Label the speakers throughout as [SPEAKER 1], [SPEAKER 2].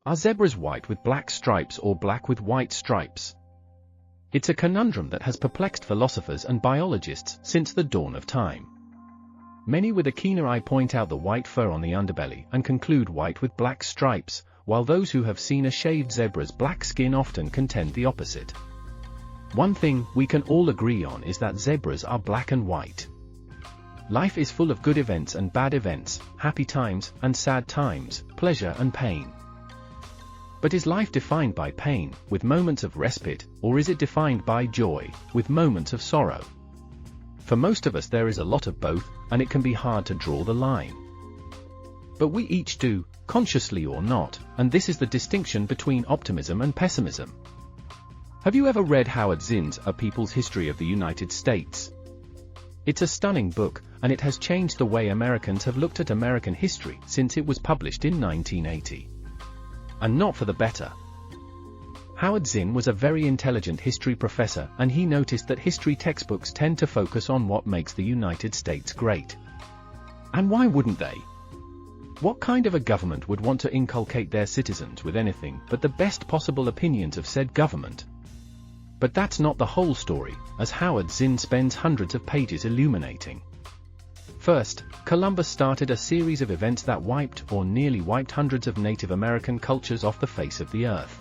[SPEAKER 1] Are zebras white with black stripes or black with white stripes? It's a conundrum that has perplexed philosophers and biologists since the dawn of time. Many with a keener eye point out the white fur on the underbelly and conclude white with black stripes, while those who have seen a shaved zebra's black skin often contend the opposite. One thing we can all agree on is that zebras are black and white. Life is full of good events and bad events, happy times and sad times, pleasure and pain. But is life defined by pain, with moments of respite, or is it defined by joy, with moments of sorrow? For most of us there is a lot of both, and it can be hard to draw the line. But we each do, consciously or not, and this is the distinction between optimism and pessimism. Have you ever read Howard Zinn's A People's History of the United States? It's a stunning book, and it has changed the way Americans have looked at American history since it was published in 1980. And not for the better. Howard Zinn was a very intelligent history professor, and he noticed that history textbooks tend to focus on what makes the United States great. And why wouldn't they? What kind of a government would want to inculcate their citizens with anything but the best possible opinions of said government? But that's not the whole story, as Howard Zinn spends hundreds of pages illuminating. First, Columbus started a series of events that wiped or nearly wiped hundreds of Native American cultures off the face of the earth.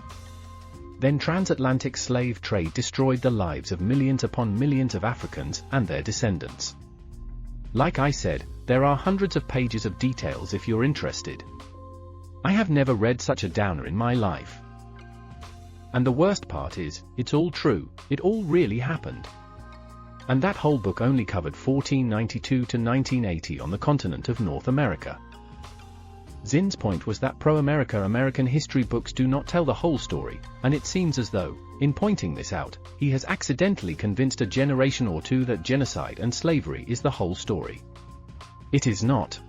[SPEAKER 1] Then transatlantic slave trade destroyed the lives of millions upon millions of Africans and their descendants. Like I said, there are hundreds of pages of details if you're interested. I have never read such a downer in my life. And the worst part is, it's all true, it all really happened. And that whole book only covered 1492 to 1980 on the continent of North America. Zinn's point was that pro-America American history books do not tell the whole story, and it seems as though, in pointing this out, he has accidentally convinced a generation or two that genocide and slavery is the whole story. It is not.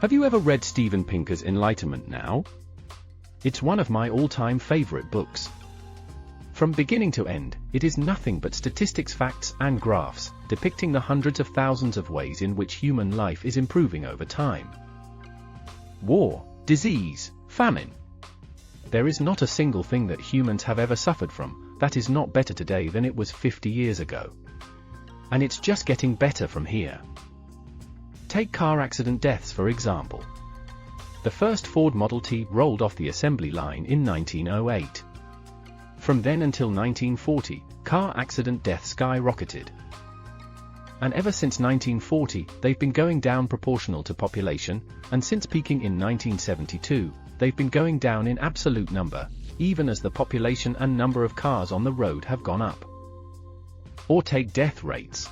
[SPEAKER 1] Have you ever read Steven Pinker's Enlightenment Now? It's one of my all-time favorite books. From beginning to end, it is nothing but statistics, facts, and graphs, depicting the hundreds of thousands of ways in which human life is improving over time. War, disease, famine. There is not a single thing that humans have ever suffered from that is not better today than it was 50 years ago. And it's just getting better from here. Take car accident deaths for example. The first Ford Model T rolled off the assembly line in 1908. From then until 1940, car accident deaths skyrocketed. And ever since 1940, they've been going down proportional to population, and since peaking in 1972, they've been going down in absolute number, even as the population and number of cars on the road have gone up. Or take death rates.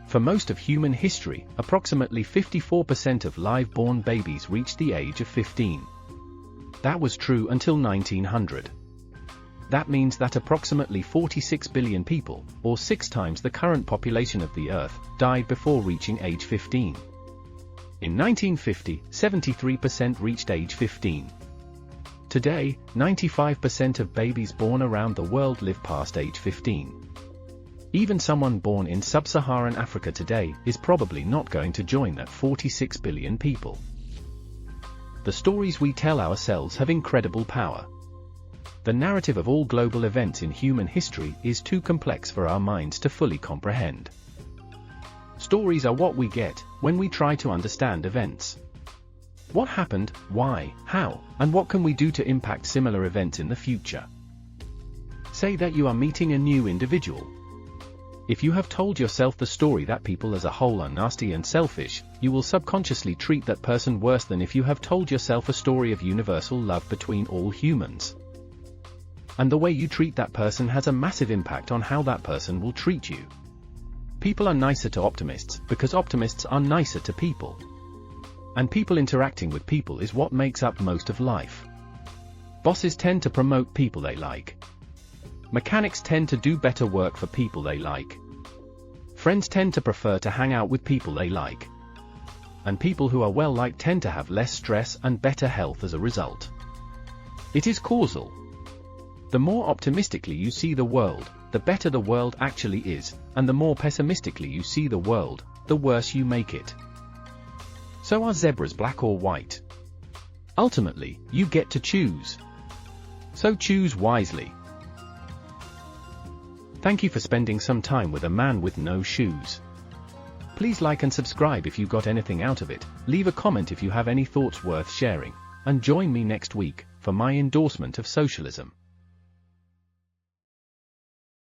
[SPEAKER 1] For most of human history, approximately 54% of live-born babies reached the age of 15. That was true until 1900. That means that approximately 46 billion people, or 6 times the current population of the Earth, died before reaching age 15. In 1950, 73% reached age 15. Today, 95% of babies born around the world live past age 15. Even someone born in sub-Saharan Africa today is probably not going to join that 46 billion people. The stories we tell ourselves have incredible power. The narrative of all global events in human history is too complex for our minds to fully comprehend. Stories are what we get when we try to understand events. What happened, why, how, and what can we do to impact similar events in the future? Say that you are meeting a new individual. If you have told yourself the story that people as a whole are nasty and selfish, you will subconsciously treat that person worse than if you have told yourself a story of universal love between all humans. And the way you treat that person has a massive impact on how that person will treat you. People are nicer to optimists because optimists are nicer to people. And people interacting with people is what makes up most of life. Bosses tend to promote people they like. Mechanics tend to do better work for people they like. Friends tend to prefer to hang out with people they like. And people who are well-liked tend to have less stress and better health as a result. It is causal. The more optimistically you see the world, the better the world actually is, and the more pessimistically you see the world, the worse you make it. So are zebras black or white? Ultimately, you get to choose. So choose wisely. Thank you for spending some time with a man with no shoes. Please like and subscribe if you got anything out of it, leave a comment if you have any thoughts worth sharing, and join me next week for my endorsement of socialism.